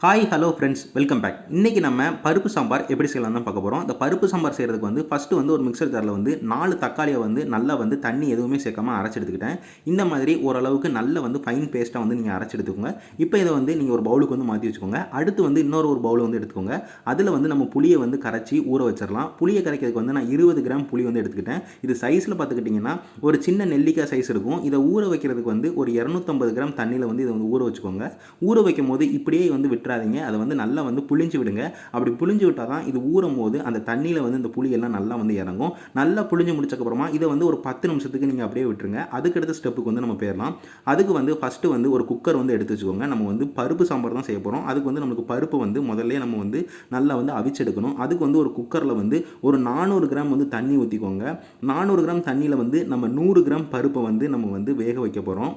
Hi hello friends, welcome back. இன்றைக்கி நம்ம பருப்பு சாம்பார் எப்படி செய்யலாம் தான் பார்க்க போகிறோம். இந்த பருப்பு சாம்பார் செய்கிறதுக்கு ஃபஸ்ட்டு ஒரு மிக்சர் ஜாரில் 4 தக்காளியை நல்லா தண்ணி எதுவுமே சேர்க்காமல் அரைச்சி எடுத்துக்கிட்டேன். இந்த மாதிரி ஓரளவுக்கு நல்ல ஃபைன் பேஸ்ட்டாக நீங்கள் அரைச்சி எடுத்துக்கோங்க. இப்போ இதை நீங்கள் ஒரு பவுலுக்கு மாற்றி வச்சுக்கோங்க. அடுத்து இன்னொரு பவுல் எடுத்துக்கோங்க. அதில் நம்ம புளியை கரைச்சி ஊற வச்சிடலாம். புளியை கரைக்கிறதுக்கு நான் 20 கிராம் புளி எடுத்துக்கிட்டேன். இது சைஸில் பார்த்துக்கிட்டிங்கன்னா ஒரு சின்ன நெல்லிக்காய் சைஸ் இருக்கும். இதை ஊற வைக்கிறதுக்கு ஒரு 250 கிராம் தண்ணியில் இதை ஊற வச்சுக்கோங்க. ஊற வைக்கும் போது இப்படியே விட்டுறாதீங்க. அதை நல்லா புளிஞ்சு விடுங்க. அப்படி புளிஞ்சு விட்டால் தான் இது ஊறும் போது அந்த தண்ணியில் இந்த புளியெல்லாம் நல்லா இறங்கும். நல்லா புளிஞ்சு முடிச்சக்கப்புறமா இதை ஒரு 10 நிமிஷத்துக்கு நீங்கள் அப்படியே விட்டுருங்க. அதுக்கடுத்த ஸ்டெப்புக்கு நம்ம போயிடலாம். அதுக்கு ஃபஸ்ட்டு ஒரு குக்கர் எடுத்து வச்சுக்கோங்க. நம்ம பருப்பு சாம்பார் தான் செய்ய போகிறோம். அதுக்கு நமக்கு பருப்பு முதல்ல நம்ம நல்லா அவிச்செடுக்கணும். அதுக்கு ஒரு குக்கரில் ஒரு 400 கிராம் தண்ணி ஊற்றிக்கோங்க. 400 கிராம் தண்ணியில் நம்ம 100 கிராம் பருப்பை நம்ம வேக வைக்க போகிறோம்.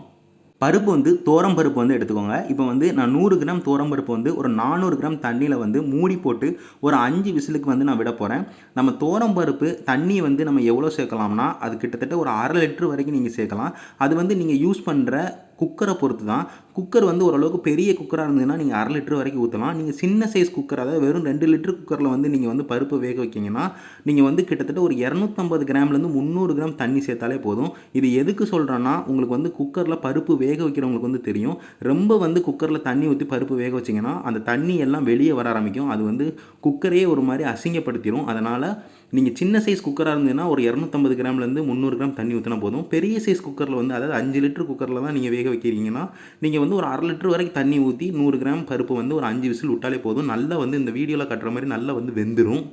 பருப்பு தோரம் பருப்பு எடுத்துக்கோங்க. இப்போ நான் 100 கிராம் தோரம் பருப்பு ஒரு 400 கிராம் தண்ணியில் மூடி போட்டு ஒரு 5 விசிலுக்கு நான் விட போகிறேன். நம்ம தோரம் பருப்பு தண்ணி நம்ம எவ்வளோ சேர்க்கலாம்னா அது கிட்டத்தட்ட ஒரு 1/2 லிட்டர் வரைக்கும் நீங்கள் சேர்க்கலாம். அது நீங்கள் யூஸ் பண்ணுற குக்கரை பொறுத்து தான். குக்கர் ஓரளவுக்கு பெரிய குக்கராக இருந்ததுன்னா நீங்கள் 1/2 லிட்டர் வரைக்கும் ஊற்றலாம். நீங்கள் சின்ன சைஸ் குக்கர், அதாவது வெறும் 2 லிட்டர் குக்கரில் நீங்கள் பருப்பு வேக வைக்கிங்கன்னா நீங்கள் கிட்டத்தட்ட ஒரு 250 கிராம்லேருந்து 300 கிராம் தண்ணி சேர்த்தாலே போதும். இது எதுக்கு சொல்கிறேன்னா, உங்களுக்கு குக்கரில் பருப்பு வேக வைக்கிறவங்களுக்கு தெரியும். ரொம்ப குக்கரில் தண்ணி ஊற்றி பருப்பு வேக வச்சிங்கன்னா அந்த தண்ணி எல்லாம் வெளியே வர ஆரம்பிக்கும். அது குக்கரையே ஒரு மாதிரி அசிங்கப்படுத்திடும். அதனால் நீங்கள் சின்ன சைஸ் குக்கராக இருந்ததுன்னா ஒரு 250 கிராம்லேருந்து 300 கிராம் தண்ணி ஊற்றினா போதும். பெரிய சைஸ் குக்கரில் அதாவது 5 லிட்டர் குக்கரில் தான் நீங்கள் வேக வைக்கிறீங்கன்னா நீங்கள் ஒரு 1/2 லிட்டர் வரைக்கும் தண்ணி ஊற்றி 100 கிராம் பருப்பு ஒரு 5 விசில் விட்டாலே போதும். நல்லா இந்த வீடியோவில் கட்டுற மாதிரி நல்லா வெந்துடும்.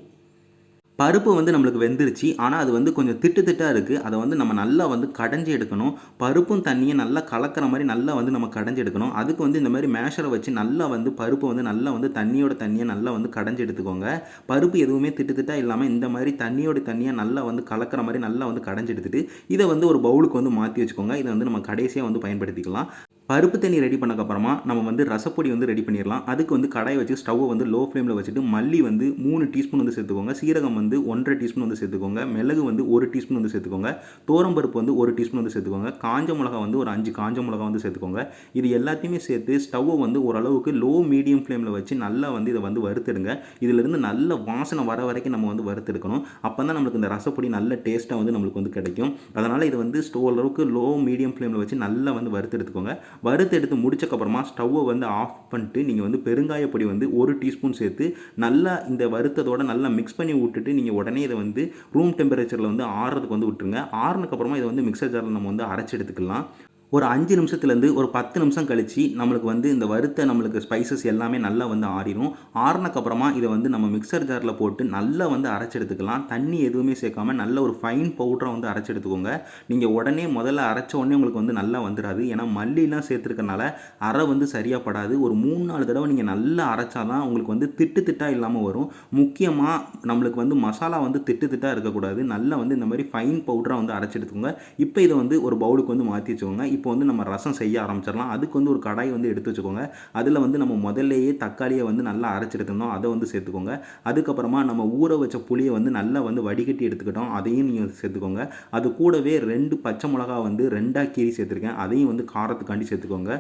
பருப்பு நம்மளுக்கு வெந்துருச்சு. ஆனால் அது கொஞ்சம் திட்டு திட்டாக இருக்குது. அதை நம்ம நல்லா கடைஞ்சி எடுக்கணும். பருப்பும் தண்ணியும் நல்லா கலக்கிற மாதிரி நல்லா நம்ம கடைஞ்சி எடுக்கணும். அதுக்கு இந்த மாதிரி மேஷரை வச்சு நல்லா பருப்பு நல்லா தண்ணியோட தண்ணியை நல்லா கடைஞ்சி எடுத்துக்கோங்க. பருப்பு எதுவுமே திட்டு திட்டாக இல்லாமல் இந்த மாதிரி தண்ணியோட தண்ணியை நல்லா கலக்கிற மாதிரி நல்லா கடைஞ்சி எடுத்துட்டு இதை ஒரு பவுலுக்கு மாற்றி வச்சுக்கோங்க. இதை நம்ம கடைசியாக பயன்படுத்திக்கலாம். பருப்பு தண்ணி ரெடி பண்ணக்கப்புறமா நம்ம ரசப்பொடி ரெடி பண்ணிடலாம். அதுக்கு கடாயை வச்சு ஸ்டவ்வை லோ ஃப்ளேமில் வச்சுட்டு மல்லி 3 டீஸ்பூன் சேர்த்துக்கோங்க. சீரகம் 1.5 டீஸ்பூன் சேர்த்துக்கோங்க. மிளகு 1 டீஸ்பூன் சேர்த்துக்கோங்க. தோரம்பருப்பு 1 டீஸ்பூன் சேர்த்துக்கோங்க. காஞ்ச மிளகா ஒரு 5 காஞ்ச மிளகா சேர்த்துக்கோங்க. இது எல்லாத்தையுமே சேர்த்து ஸ்டவ்வை ஓரளவுக்கு லோ மீடியம் ஃப்ளேமில் வச்சு நல்லா இதை வறுத்தெடுங்க. இதிலிருந்து நல்ல வாசனை வர வரைக்கும் நம்ம வறுத்தெடுக்கணும். அப்போ தான் நம்மளுக்கு இந்த ரசப்பொடி நல்ல டேஸ்ட்டாக நம்மளுக்கு கிடைக்கும். அதனால் இது ஸ்டவ் அளவுக்கு லோ மீடியம் ஃப்ளேமில் வச்சு நல்லா வறுத்தெடுத்துக்கோங்க. வறுத்தெடுத்து முடிச்சக்கப்புறமா ஸ்டவ்வை ஆஃப் பண்ணிட்டு நீங்கள் பெருங்காயப்பொடி 1 டீஸ்பூன் சேர்த்து நல்லா இந்த வறுத்ததோட நல்லா மிக்ஸ் பண்ணி விட்டுட்டு நீங்கள் உடனே இதை ரூம் டெம்பரேச்சரில் ஆறுறதுக்கு விட்டுருங்க. ஆறுனக்கப்புறமா இதை மிக்சர் ஜாரில் நம்ம அரைச்சி எடுத்துக்கலாம். ஒரு 5 நிமிஷத்துலேருந்து ஒரு 10 நிமிஷம் கழித்து நம்மளுக்கு இந்த வறுத்த நம்மளுக்கு ஸ்பைசஸ் எல்லாமே நல்லா ஆறிடும். ஆறுனக்கப்புறமா இதை நம்ம மிக்சர் ஜாரில் போட்டு நல்லா அரைச்சி எடுத்துக்கலாம். தண்ணி எதுவுமே சேர்க்காமல் நல்ல ஒரு ஃபைன் பவுடரை அரைச்சி எடுத்துக்கோங்க. நீங்கள் உடனே முதல்ல அரைச்ச உடனே உங்களுக்கு நல்லா வந்துடாது. ஏன்னா மல்லிலாம் சேர்த்துருக்கனால அரை சரியாக படாது. ஒரு 3-4 தடவை நீங்கள் நல்லா அரைச்சா தான் உங்களுக்கு திட்டு திட்டாக இல்லாமல் வரும். முக்கியமாக நம்மளுக்கு மசாலா திட்டு திட்டாக இருக்கக்கூடாது. நல்லா இந்த மாதிரி ஃபைன் பவுடராக அரைச்சி எடுத்துக்கோங்க. இப்போ இதை ஒரு பவுலுக்கு மாற்றி வச்சுக்கோங்க. இப்போ நம்ம ரசம் செய்ய ஆரம்பிச்சிடலாம். அதுக்கு ஒரு கடாய் எடுத்து வச்சுக்கோங்க. அதில் நம்ம முதல்லையே தக்காளியை நல்லா அரைச்சி எடுத்துருந்தோம். அதை சேர்த்துக்கோங்க. அதுக்கப்புறமா நம்ம ஊற வச்ச புளியை நல்லா வடிகட்டி எடுத்துக்கிட்டோம். அதையும் நீங்கள் சேர்த்துக்கோங்க. அது கூடவே 2 பச்சை மிளகா 2ஆக கீறி சேர்த்துருக்கேன். அதையும் காரத்துக்காண்டி சேர்த்துக்கோங்க.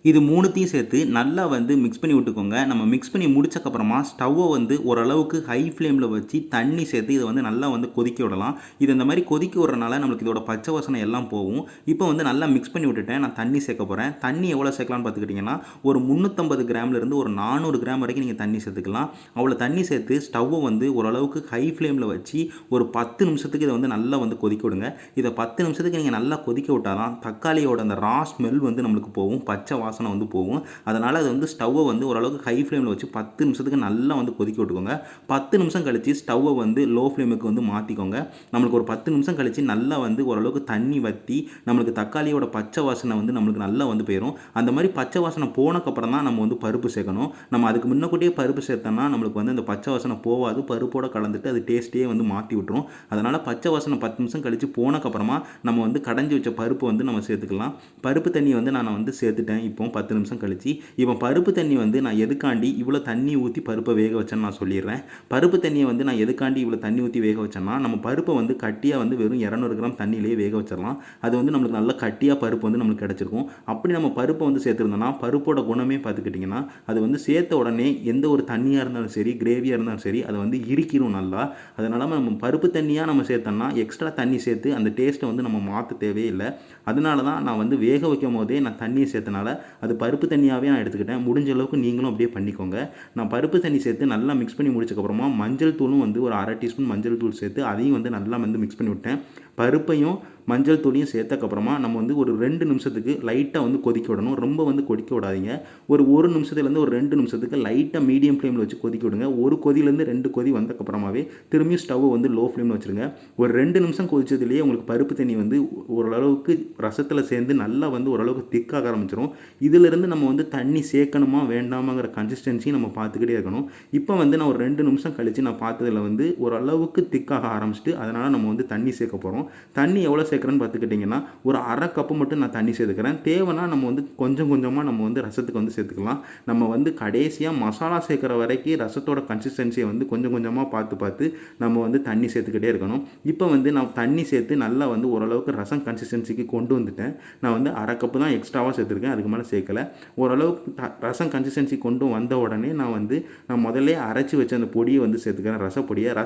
இது 3த்தையும் சேர்த்து நல்லா மிக்ஸ் பண்ணி விட்டுக்கோங்க. நம்ம மிக்ஸ் பண்ணி முடிச்சக்கப்புறமா ஸ்டவ்வை ஓரளவுக்கு ஹை ஃப்ளேமில் வச்சு தண்ணி சேர்த்து இதை நல்லா கொதிக்க விடலாம். இது இந்த மாதிரி கொதிக்க விடுறனால நம்மளுக்கு இதோட பச்சை வாசனை எல்லாம் போகும். இப்போ நல்லா மிக்ஸ் பண்ணி விட்டுட்டேன். நான் தண்ணி சேர்க்க போகிறேன். தண்ணி எவ்வளோ சேர்க்கலான்னு பார்த்துக்கிட்டிங்கன்னா ஒரு 350 கிராம்லேருந்து ஒரு 400 கிராம் வரைக்கும் நீங்கள் தண்ணி சேர்த்துக்கலாம். அவ்வளோ தண்ணி சேர்த்து ஸ்டவ்வை ஓரளவுக்கு ஹை ஃப்ளேமில் வச்சு ஒரு 10 நிமிஷத்துக்கு இதை நல்லா கொதிக்க விடுங்க. இதை 10 நிமிஷத்துக்கு நீங்கள் நல்லா கொதிக்க விட்டால் தான் தக்காளியோட அந்த ரா ஸ்மெல் நம்மளுக்கு போகும். பச்சை வாசனை போகும். அதனால் அது ஸ்டவ்வை ஓரளவுக்கு ஹை ஃப்ளேமில் வச்சு 10 நிமிஷத்துக்கு நல்லா கொதிக்க விட்டுக்கோங்க. 10 நிமிஷம் கழித்து ஸ்டவ்வை லோ ஃப்ளேமுக்கு மாற்றிக்கோங்க. நம்மளுக்கு ஒரு 10 நிமிஷம் கழித்து நல்லா ஓரளவுக்கு தண்ணி வற்றி நம்மளுக்கு தக்காளியோட பச்சை வாசனை நம்மளுக்கு நல்லா போயிடும். அந்த மாதிரி பச்சை வாசனை போனக்கப்புறம் தான் நம்ம பருப்பு சேர்க்கணும். நம்ம அதுக்கு முன்னக்கூட்டியே பருப்பு சேர்த்தோம்னா நம்மளுக்கு அந்த பச்சை வாசனை போகாது. பருப்போடு கலந்துட்டு அது டேஸ்ட்டே மாற்றி விட்டுரும். அதனால் பச்சை வாசனை 10 நிமிஷம் கழித்து போனக்கப்புறமா நம்ம கடைஞ்சி வச்ச பருப்பு நம்ம சேர்த்துக்கலாம். பருப்பு தண்ணியை நான் சேர்த்துட்டேன். இப்போ 10 நிமிஷம் கழிச்சு இப்போ பருப்பு தண்ணி நான் எதுக்காண்டி இவ்வளோ தண்ணி ஊற்றி பருப்பை வேக வச்சேன்னு நான் சொல்லிடுறேன். பருப்பு தண்ணியை நான் எதுக்காண்டி இவ்வளோ தண்ணி ஊற்றி வேக வச்சேன்னா நம்ம பருப்பை கட்டியாக வெறும் 200 கிராம் தண்ணியிலேயே வேக வச்சிடலாம். அது நம்மளுக்கு நல்ல கட்டியாக பருப்பு பருப்பு வந்து நம்மளுக்கு கிடச்சிருக்கும். அப்படி நம்ம பருப்பை வந்து சேர்த்துருந்தோம்னா பருப்போட குணமே பார்த்துக்கிட்டிங்கன்னா அது வந்து சேர்த்த உடனே எந்த ஒரு தண்ணியாக இருந்தாலும் சரி, கிரேவியாக இருந்தாலும் சரி, அதை வந்து இறுக்கிரும் நல்லா. அதனால நம்ம பருப்பு தண்ணியாக நம்ம சேர்த்தோம்னா எக்ஸ்ட்ரா தண்ணி சேர்த்து அந்த டேஸ்ட்டை வந்து நம்ம மாற்ற தேவையே இல்லை. அதனால தான் நான் வந்து வேக வைக்கும் போதே நான் தண்ணியை சேர்த்தனால அது பருப்பு தண்ணியாகவே நான் எடுத்துக்கிட்டேன். முடிஞ்ச அளவுக்கு நீங்களும் அப்படியே பண்ணிக்கோங்க. நான் பருப்பு தண்ணி சேர்த்து நல்லா மிக்ஸ் பண்ணி முடிச்சக்கப்புறமா மஞ்சள் தூளும் வந்து ஒரு 1/2 டீஸ்பூன் மஞ்சள் தூள் சேர்த்து அதையும் வந்து நல்லா வந்து மிக்ஸ் பண்ணி விட்டேன். பருப்பையும் மஞ்சள் தூளையும் சேர்த்தக்கப்புறமா நம்ம வந்து ஒரு 2 நிமிஷத்துக்கு லைட்டாக வந்து கொதிக்க விடணும். ரொம்ப வந்து கொதிக்க விடாதீங்க. ஒரு நிமிஷத்துலேருந்து ஒரு 2 நிமிஷத்துக்கு லைட்டாக மீடியம் ஃப்ளேமில் வச்சு கொதிக்க விடுங்க. ஒரு கொதியிலேருந்து 2 கொதி வந்தக்கப்புறமாவே திரும்பியும் ஸ்டவ்வை வந்து லோ ஃப்ளேமில் வச்சுருங்க. ஒரு 2 நிமிஷம் கொதிச்சதுலேயே உங்களுக்கு பருப்பு தண்ணி வந்து ஓரளவுக்கு ரசத்தில் சேர்ந்து நல்லா வந்து ஓரளவுக்கு திக்காக ஆரம்பிச்சிடும். இதிலிருந்து நம்ம வந்து தண்ணி சேர்க்கணுமா வேண்டாமாங்கிற கன்சிஸ்டன்சி நம்ம பார்த்துக்கிட்டே இருக்கணும். இப்போ வந்து நான் ஒரு 2 நிமிஷம் கழித்து நான் பார்த்ததில் வந்து ஓரளவுக்கு திக்காக ஆரம்பிச்சிட்டு அதனால் நம்ம வந்து தண்ணி சேர்க்க போகிறோம். தண்ணி எவ்வளோ சேர்க்குறேன்னு பார்த்துக்கிட்டிங்கன்னா ஒரு 1/2 கப்பு மட்டும் நான் தண்ணி சேர்த்துக்கிறேன். தேவைன்னா நம்ம வந்து கொஞ்சம் கொஞ்சமாக நம்ம வந்து ரசத்துக்கு வந்து சேர்த்துக்கலாம். நம்ம வந்து கடைசியாக மசாலா சேர்க்குற வரைக்கும் ரசத்தோட கன்சிஸ்டன்சியை வந்து கொஞ்சம் கொஞ்சமாக பார்த்து நம்ம வந்து தண்ணி சேர்த்துக்கிட்டே இருக்கணும். இப்போ வந்து நான் தண்ணி சேர்த்து நல்லா வந்து ஓரளவுக்கு ரசம் கன்சிஸ்டன்சிக்கு கொண்டு வந்துட்டேன். நான் வந்து 1/2 கப்பு தான் எக்ஸ்ட்ராவாக சேர்த்துருக்கேன். அதுக்கு மேலே சேர்க்கலை. ஓரளவுக்கு ரசம் கன்சிஸ்டன்சி கொண்டு வந்த உடனே நான் முதல்ல அரைச்சி வச்ச அந்த பொடியை வந்து சேர்த்துக்கிறேன்.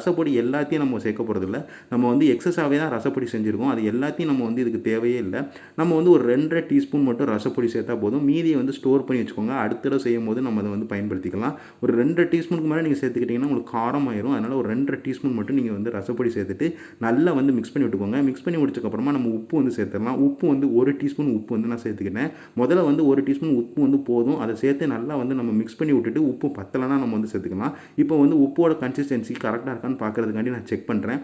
ரசப்பொடி எல்லாத்தையும் நம்ம சேர்க்க போகிறதில்ல. நம்ம வந்து எக்ஸஸாகவே தான் ரசப்பொடி செஞ்சுருக்கோம். அது எல்லாத்தையும் நம்ம வந்து இதுக்கு தேவையே இல்லை. நம்ம வந்து ஒரு 2.5 டீஸ்பூன் மட்டும் ரசப்பொடி சேர்த்தா போதும். மீதியை வந்து ஸ்டோர் பண்ணி வச்சுக்கோங்க. அடுத்த தடவை செய்யும் போது நம்ம அதை வந்து பயன்படுத்திக்கலாம். ஒரு 2.5 டீஸ்பூனுக்கு மேலே நீங்கள் சேர்த்துக்கிட்டிங்கன்னா உங்களுக்கு காரம் ஆயிரும். அதனால் ஒரு 2.5 டீஸ்பூன் மட்டும் நீங்கள் வந்து ரசப்பொடி சேர்த்துட்டு நல்லா வந்து மிக்ஸ் பண்ணி விட்டுக்கோங்க. மிக்ஸ் பண்ணி முடிச்சக்கப்புறமா நம்ம உப்பு வந்து சேர்த்துடலாம். உப்பு வந்து 1 டீஸ்பூன் உப்பு வந்து நான் சேர்த்துக்கிட்டேன். முதல்ல வந்து 1 டீஸ்பூன் உப்பு வந்து போதும். அதை சேர்த்து நல்லா வந்து நம்ம மிக்ஸ் பண்ணி விட்டுட்டு உப்பு பத்தலைன்னா நம்ம வந்து சேர்த்துக்கலாம். இப்போ வந்து உப்போட கன்சிஸ்டன்சி கரெக்டாக இருக்கான்னு பார்க்குறதுக்காண்டி நான் செக் பண்ணுறேன்.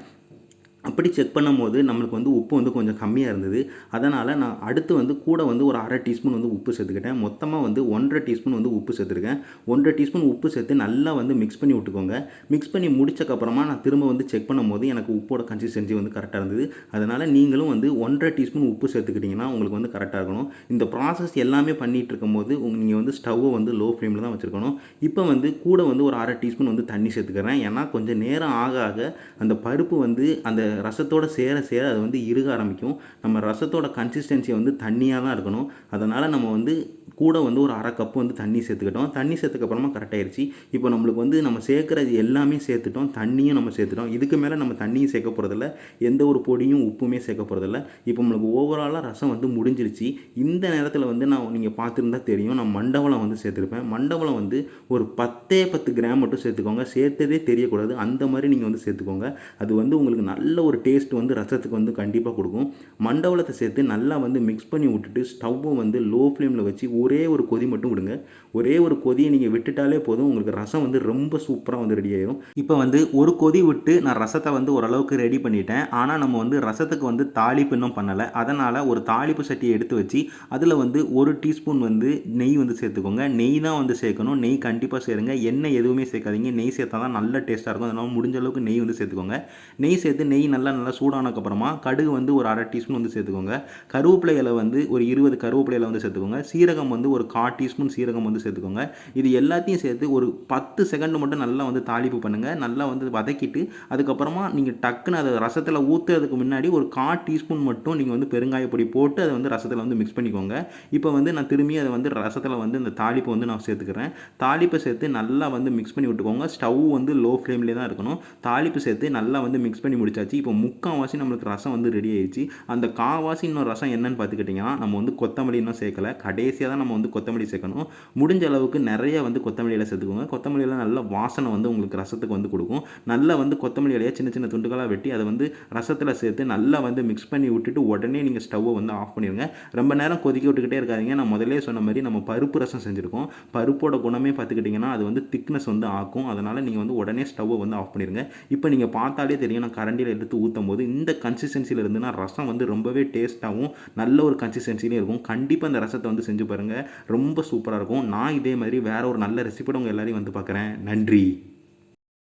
அப்படி செக் பண்ணும்போது நம்மளுக்கு வந்து உப்பு வந்து கொஞ்சம் கம்மியாக இருந்தது. அதனால் நான் அடுத்து வந்து கூட வந்து ஒரு 1/2 டீஸ்பூன் வந்து உப்பு சேர்த்துக்கிட்டேன். மொத்தமாக வந்து 1.5 டீஸ்பூன் வந்து உப்பு சேர்த்துருக்கேன். 1.5 டீஸ்பூன் உப்பு சேர்த்து நல்லா வந்து மிக்ஸ் பண்ணி விட்டுக்கோங்க. மிக்ஸ் பண்ணி முடிச்சக்கப்புறமா நான் திரும்ப வந்து செக் பண்ணும்போது எனக்கு உப்போட கன்சிஸ்டன்சி வந்து கரெக்டாக இருந்தது. அதனால் நீங்களும் வந்து 1.5 டீஸ்பூன் உப்பு சேர்த்துக்கிட்டிங்கன்னா உங்களுக்கு வந்து கரெக்டாக இருக்கணும். இந்த ப்ராசஸ் எல்லாமே பண்ணிகிட்டு இருக்கும்போது நீங்கள் வந்து ஸ்டவ்வை வந்து லோ ஃப்ளேமில் தான் வச்சுருக்கணும். இப்போ வந்து கூட வந்து ஒரு 1/2 டீஸ்பூன் வந்து தண்ணி சேர்த்துக்கிறேன். ஏன்னா கொஞ்சம் நேரம் ஆக அந்த பருப்பு வந்து அந்த ரசத்தோடு சேர அது வந்து இறுக ஆரம்பிக்கும். நம்ம ரசத்தோட கன்சிஸ்டன்சி வந்து தண்ணியாக தான் இருக்கணும். அதனால் நம்ம வந்து கூட வந்து ஒரு 1/2 கப்பு வந்து தண்ணி சேர்த்துக்கிட்டோம். தண்ணி சேர்த்துக்கப்புறமா கரெக்டாகிடுச்சு. இப்போ நம்மளுக்கு வந்து நம்ம சேர்க்குறது எல்லாமே சேர்த்துட்டோம். தண்ணியும் நம்ம சேர்த்துட்டோம். இதுக்கு மேலே நம்ம தண்ணியும் சேர்க்க போகிறதில்ல. எந்த ஒரு பொடியும் உப்புமே சேர்க்க போகிறதில்ல. இப்போ நம்மளுக்கு ஓவராலாக ரசம் வந்து முடிஞ்சிருச்சு. இந்த நேரத்தில் வந்து நீங்கள் பார்த்துருந்தா தெரியும், நான் மண்டவளம் வந்து சேர்த்துருப்பேன். மண்டவளம் வந்து ஒரு 10 கிராம் மட்டும் சேர்த்துக்கோங்க. சேர்த்ததே தெரியக்கூடாது. அந்த மாதிரி நீங்கள் வந்து சேர்த்துக்கோங்க. அது வந்து உங்களுக்கு நல்ல ஒரு டேஸ்ட் வந்து ரசத்துக்கு வந்து கண்டிப்பாக கொடுக்கும். மண்டவளத்தை சேர்த்து நல்லா வந்து மிக்ஸ் பண்ணி விட்டுட்டு ஸ்டவ்வை வந்து லோ ஃப்ளேமில் வச்சு ஒரே ஒரு கொதி மட்டும் விடுங்க. ஒரே ஒரு கொதியை நீங்கள் விட்டுட்டாலே போதும். உங்களுக்கு ரசம் வந்து ரொம்ப சூப்பராக வந்து ரெடி ஆயிடும். இப்போ வந்து ஒரு கொதி விட்டு நான் ரசத்தை வந்து ஓரளவுக்கு ரெடி பண்ணிட்டேன். ஆனால் நம்ம வந்து ரசத்துக்கு வந்து தாளிப்பு இன்னும் பண்ணலை. அதனால் ஒரு தாளிப்பு சட்டியை எடுத்து வச்சு அதில் வந்து 1 டீஸ்பூன் வந்து நெய் வந்து சேர்த்துக்கோங்க. நெய் தான் வந்து சேர்க்கணும். நெய் கண்டிப்பாக சேருங்க. எண்ணெய் எதுவுமே சேர்க்காதீங்க. நெய் சேர்த்தா தான் நல்ல டேஸ்ட்டாக இருக்கும். அதனால் முடிஞ்ச அளவுக்கு நெய் வந்து சேர்த்துக்கோங்க. நெய் சேர்த்து நெய் நல்லா சூடானதுக்கப்புறமா கடுகு வந்து ஒரு 1/2 டீஸ்பூன் வந்து சேர்த்துக்கோங்க. கருவேப்பிலை இலை வந்து ஒரு 20 கருவேப்பிலை இலை வந்து சேர்த்துக்கோங்க. சீரகம் வந்து ஒரு 1/4 டீஸ்பூன் சீரகம் வந்து சேர்த்துக்கோங்க. இது எல்லாத்தையும் சேர்த்து ஒரு 10 செகண்ட் மட்டும் நல்லா வந்து தாளிப்பு பண்ணுங்கள். நல்லா வந்து வதக்கிட்டு அதுக்கப்புறமா நீங்கள் டக்குன்னு அதை ரசத்தில் ஊற்றுறதுக்கு முன்னாடி ஒரு 1/4 டீஸ்பூன் மட்டும் நீங்கள் வந்து பெருங்காய பொடி போட்டு அதை வந்து ரசத்தில் வந்து மிக்ஸ் பண்ணிக்கோங்க. இப்போ வந்து நான் திரும்பி அதை வந்து ரசத்தில் வந்து இந்த தாளிப்பு வந்து நான் சேர்த்துக்கிறேன். தாளிப்பை சேர்த்து நல்லா வந்து மிக்ஸ் பண்ணி விட்டுக்கோங்க. ஸ்டவ் வந்து லோ ஃப்ளேம்லேயே தான் இருக்கணும். தாளிப்பு சேர்த்து நல்லா வந்து மிக்ஸ் பண்ணி முடிச்சாச்சு. இப்போ முக்கால்வாசி நம்மளுக்கு ரசம் வந்து ரெடி ஆயிடுச்சு. அந்த கால்வாசி இன்னும் ரசம் என்னன்னு பார்த்துக்கிட்டிங்கன்னா நம்ம வந்து கொத்தமல்லி இன்னும் சேர்க்கலை. கடைசியாக தான் நம்ம வந்து கொத்தமல்லி சேர்க்கணும். முடிஞ்ச அளவுக்கு நிறைய வந்து கொத்தமல்லி இலை சேர்த்துக்கோங்க. கொத்தமல்லி இலை நல்ல வாசனை வந்து உங்களுக்கு ரசத்துக்கு வந்து கொடுக்கும். நல்லா வந்து கொத்தமல்லி இலையை சின்ன சின்ன துண்டுகளாக வெட்டி அதை வந்து ரசத்தில் சேர்த்து நல்லா வந்து மிக்ஸ் பண்ணி விட்டுட்டு உடனே நீங்கள் ஸ்டவ்வை வந்து ஆஃப் பண்ணிடுங்க. ரொம்ப நேரம் கொதிக்க விட்டுக்கிட்டே இருக்காதீங்க. நான் முதலே சொன்ன மாதிரி நம்ம பருப்பு ரசம் செஞ்சுருக்கோம். பருப்போட குணமே பார்த்துக்கிட்டிங்கன்னா அது வந்து திக்னஸ் வந்து ஆக்கும். அதனால் நீங்கள் வந்து உடனே ஸ்டவ்வை வந்து ஆஃப் பண்ணிடுங்க. இப்போ நீங்கள் பார்த்தாலே தெரியும், நான் கரண்டியில் எடுத்து ஊற்றும் போது இந்த கன்சிஸ்டன்சியில் இருந்துன்னா ரசம் வந்து ரொம்பவே டேஸ்ட்டாகவும் நல்ல ஒரு கன்சிஸ்டன்சிலையும் இருக்கும். கண்டிப்பாக அந்த ரசத்தை வந்து செஞ்சு பாருங்கள். ரொம்ப சூப்பராக இருக்கும். நான் இதே மாதிரி வேறு ஒரு நல்ல ரெசிபியோட உங்கள் எல்லாரையும் வந்து பார்க்குறேன். நன்றி.